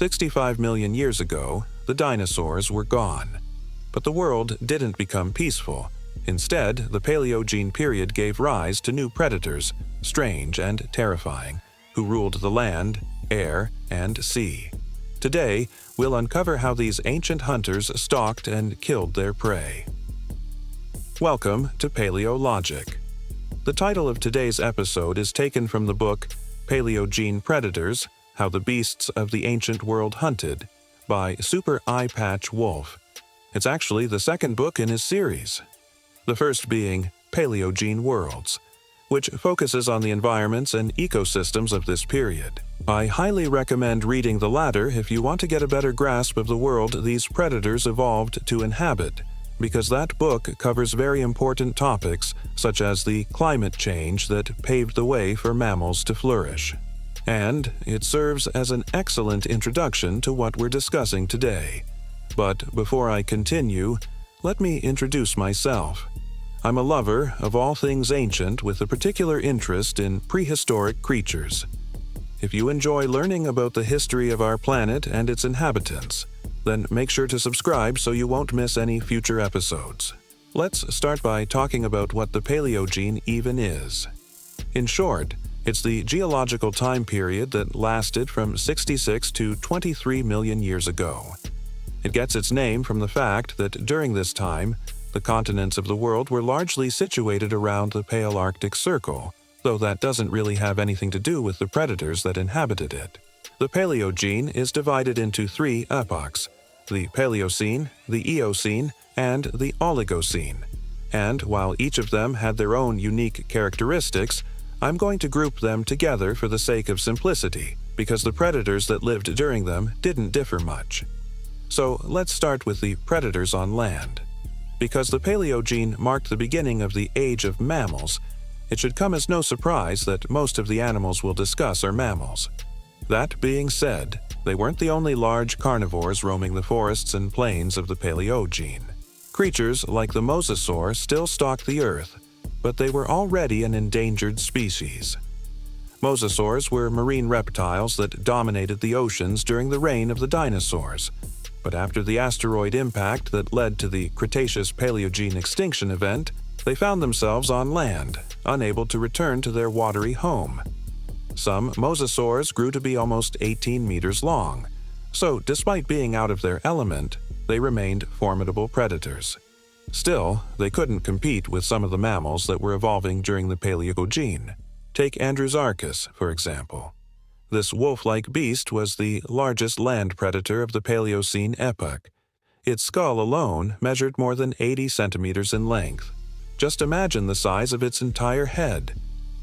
65 million years ago, the dinosaurs were gone. But the world didn't become peaceful. Instead, the Paleogene period gave rise to new predators, strange and terrifying, who ruled the land, air, and sea. Today, we'll uncover how these ancient hunters stalked and killed their prey. Welcome to Paleologic. The title of today's episode is taken from the book Paleogene Predators: How the Beasts of the Ancient World Hunted by Super Eye Patch Wolf. It's actually the second book in his series. The first being Paleogene Worlds, which focuses on the environments and ecosystems of this period. I highly recommend reading the latter if you want to get a better grasp of the world these predators evolved to inhabit, because that book covers very important topics such as the climate change that paved the way for mammals to flourish. And it serves as an excellent introduction to what we're discussing today. But before I continue, let me introduce myself. I'm a lover of all things ancient with a particular interest in prehistoric creatures. If you enjoy learning about the history of our planet and its inhabitants, then make sure to subscribe so you won't miss any future episodes. Let's start by talking about what the Paleogene even is. In short, it's the geological time period that lasted from 66 to 23 million years ago. It gets its name from the fact that during this time, the continents of the world were largely situated around the Palearctic Circle, though that doesn't really have anything to do with the predators that inhabited it. The Paleogene is divided into three epochs: the Paleocene, the Eocene, and the Oligocene. And while each of them had their own unique characteristics, I'm going to group them together for the sake of simplicity, because the predators that lived during them didn't differ much. So let's start with the predators on land. Because the Paleogene marked the beginning of the age of mammals, it should come as no surprise that most of the animals we'll discuss are mammals. That being said, they weren't the only large carnivores roaming the forests and plains of the Paleogene. Creatures like the mosasaur still stalked the earth, but they were already an endangered species. Mosasaurs were marine reptiles that dominated the oceans during the reign of the dinosaurs. But after the asteroid impact that led to the Cretaceous-Paleogene extinction event, they found themselves on land, unable to return to their watery home. Some mosasaurs grew to be almost 18 meters long, so despite being out of their element, they remained formidable predators. Still, they couldn't compete with some of the mammals that were evolving during the Paleogene. Take Andrewsarchus, for example. This wolf-like beast was the largest land predator of the Paleocene epoch. Its skull alone measured more than 80 centimeters in length. Just imagine the size of its entire head.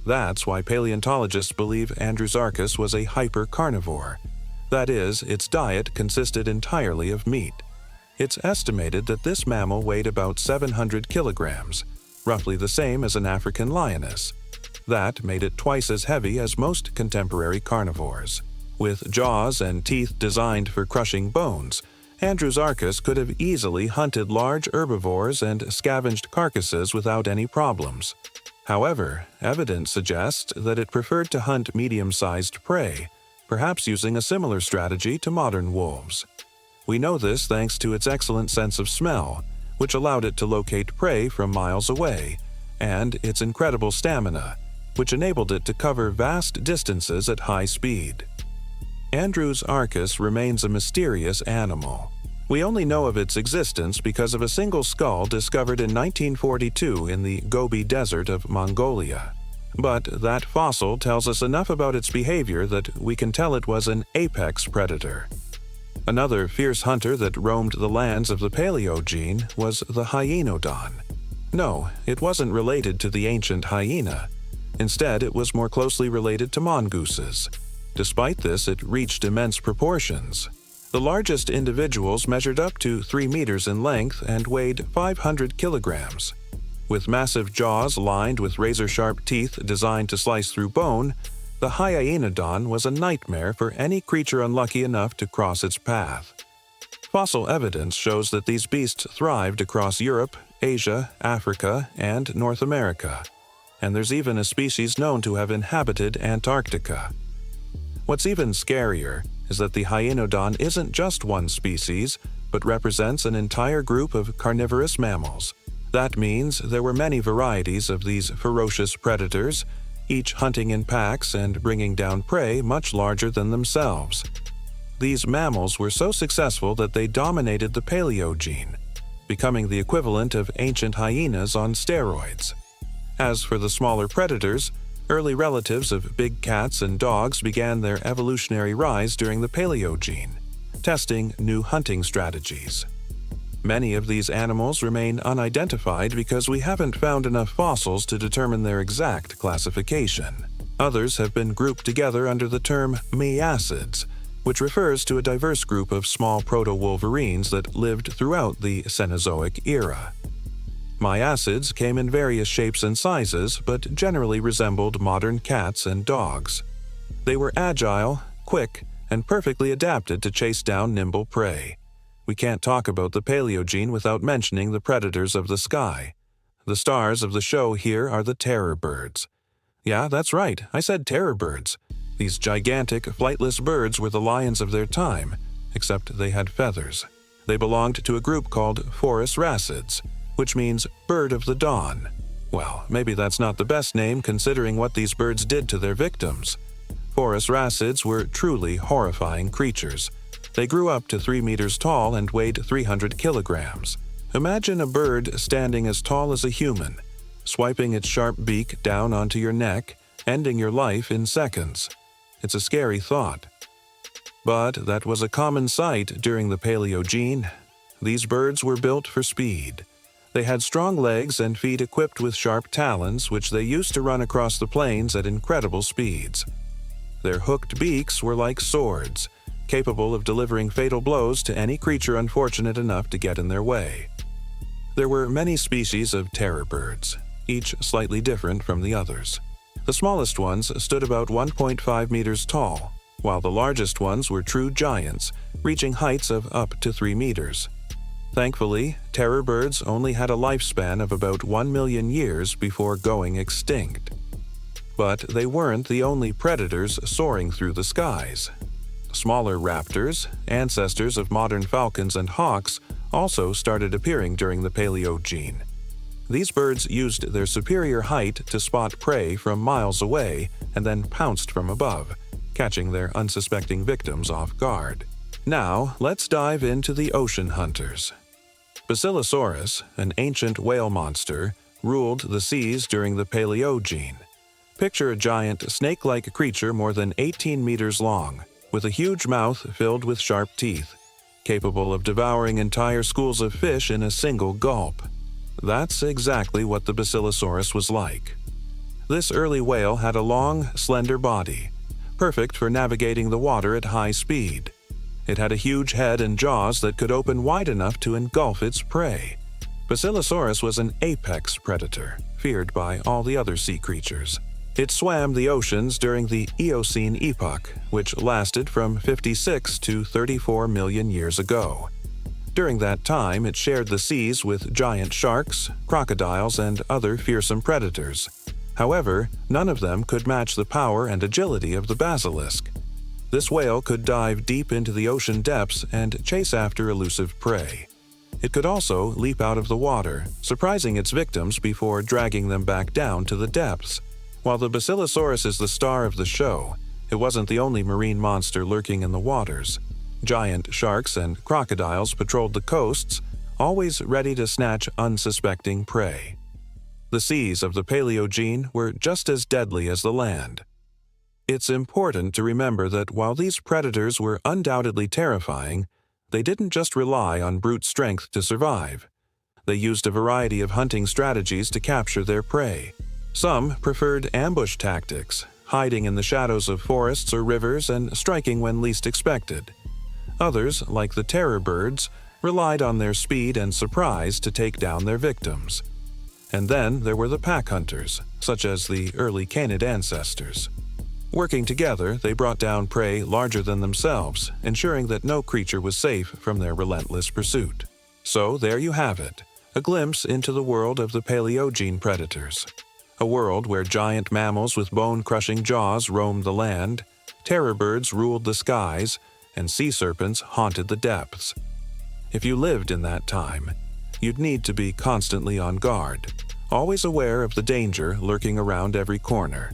That's why paleontologists believe Andrewsarchus was a hyper-carnivore. That is, its diet consisted entirely of meat. It's estimated that this mammal weighed about 700 kilograms, roughly the same as an African lioness. That made it twice as heavy as most contemporary carnivores. With jaws and teeth designed for crushing bones, Andrewsarchus could have easily hunted large herbivores and scavenged carcasses without any problems. However, evidence suggests that it preferred to hunt medium-sized prey, perhaps using a similar strategy to modern wolves. We know this thanks to its excellent sense of smell, which allowed it to locate prey from miles away, and its incredible stamina, which enabled it to cover vast distances at high speed. Andrewsarchus remains a mysterious animal. We only know of its existence because of a single skull discovered in 1942 in the Gobi Desert of Mongolia. But that fossil tells us enough about its behavior that we can tell it was an apex predator. Another fierce hunter that roamed the lands of the Paleogene was the hyenodon. No, it wasn't related to the ancient hyena. Instead, it was more closely related to mongooses. Despite this, it reached immense proportions. The largest individuals measured up to 3 meters in length and weighed 500 kilograms. With massive jaws lined with razor-sharp teeth designed to slice through bone, the hyenodon was a nightmare for any creature unlucky enough to cross its path. Fossil evidence shows that these beasts thrived across Europe, Asia, Africa, and North America. And there's even a species known to have inhabited Antarctica. What's even scarier is that the hyenodon isn't just one species, but represents an entire group of carnivorous mammals. That means there were many varieties of these ferocious predators, each hunting in packs and bringing down prey much larger than themselves. These mammals were so successful that they dominated the Paleogene, becoming the equivalent of ancient hyenas on steroids. As for the smaller predators, early relatives of big cats and dogs began their evolutionary rise during the Paleogene, testing new hunting strategies. Many of these animals remain unidentified because we haven't found enough fossils to determine their exact classification. Others have been grouped together under the term miacids, which refers to a diverse group of small proto-wolverines that lived throughout the Cenozoic era. Miacids came in various shapes and sizes, but generally resembled modern cats and dogs. They were agile, quick, and perfectly adapted to chase down nimble prey. We can't talk about the Paleogene without mentioning the predators of the sky. The stars of the show here are the terror birds. Yeah, that's right, I said terror birds. These gigantic, flightless birds were the lions of their time, except they had feathers. They belonged to a group called Forus racids, which means bird of the dawn. Well, maybe that's not the best name considering what these birds did to their victims. Forus racids were truly horrifying creatures. They grew up to 3 meters tall and weighed 300 kilograms. Imagine a bird standing as tall as a human, swiping its sharp beak down onto your neck, ending your life in seconds. It's a scary thought. But that was a common sight during the Paleogene. These birds were built for speed. They had strong legs and feet equipped with sharp talons, which they used to run across the plains at incredible speeds. Their hooked beaks were like swords, capable of delivering fatal blows to any creature unfortunate enough to get in their way. There were many species of terror birds, each slightly different from the others. The smallest ones stood about 1.5 meters tall, while the largest ones were true giants, reaching heights of up to 3 meters. Thankfully, terror birds only had a lifespan of about 1 million years before going extinct. But they weren't the only predators soaring through the skies. Smaller raptors, ancestors of modern falcons and hawks, also started appearing during the Paleogene. These birds used their superior height to spot prey from miles away and then pounced from above, catching their unsuspecting victims off guard. Now, let's dive into the ocean hunters. Basilosaurus, an ancient whale monster, ruled the seas during the Paleogene. Picture a giant snake-like creature more than 18 meters long, with a huge mouth filled with sharp teeth, capable of devouring entire schools of fish in a single gulp. That's exactly what the Basilosaurus was like. This early whale had a long, slender body, perfect for navigating the water at high speed. It had a huge head and jaws that could open wide enough to engulf its prey. Basilosaurus was an apex predator, feared by all the other sea creatures. It swam the oceans during the Eocene epoch, which lasted from 56 to 34 million years ago. During that time, it shared the seas with giant sharks, crocodiles, and other fearsome predators. However, none of them could match the power and agility of the basilisk. This whale could dive deep into the ocean depths and chase after elusive prey. It could also leap out of the water, surprising its victims before dragging them back down to the depths. While the Basilosaurus is the star of the show, it wasn't the only marine monster lurking in the waters. Giant sharks and crocodiles patrolled the coasts, always ready to snatch unsuspecting prey. The seas of the Paleogene were just as deadly as the land. It's important to remember that while these predators were undoubtedly terrifying, they didn't just rely on brute strength to survive. They used a variety of hunting strategies to capture their prey. Some preferred ambush tactics, hiding in the shadows of forests or rivers and striking when least expected. Others, like the terror birds, relied on their speed and surprise to take down their victims. And then there were the pack hunters, such as the early canid ancestors. Working together, they brought down prey larger than themselves, ensuring that no creature was safe from their relentless pursuit. So there you have it, a glimpse into the world of the Paleogene predators. A world where giant mammals with bone-crushing jaws roamed the land, terror birds ruled the skies, and sea serpents haunted the depths. If you lived in that time, you'd need to be constantly on guard, always aware of the danger lurking around every corner.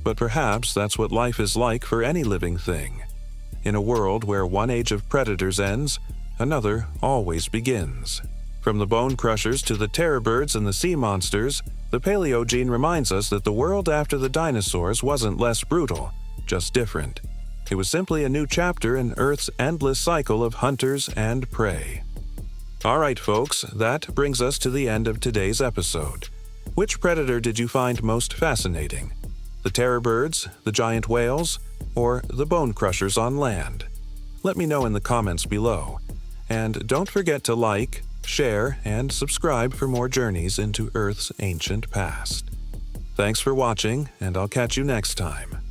But perhaps that's what life is like for any living thing. In a world where one age of predators ends, another always begins. From the bone crushers to the terror birds and the sea monsters, the Paleogene reminds us that the world after the dinosaurs wasn't less brutal, just different. It was simply a new chapter in Earth's endless cycle of hunters and prey. All right, folks, that brings us to the end of today's episode. Which predator did you find most fascinating? The terror birds, the giant whales, or the bone crushers on land? Let me know in the comments below. And don't forget to like, share, and subscribe for more journeys into Earth's ancient past. Thanks for watching, and I'll catch you next time.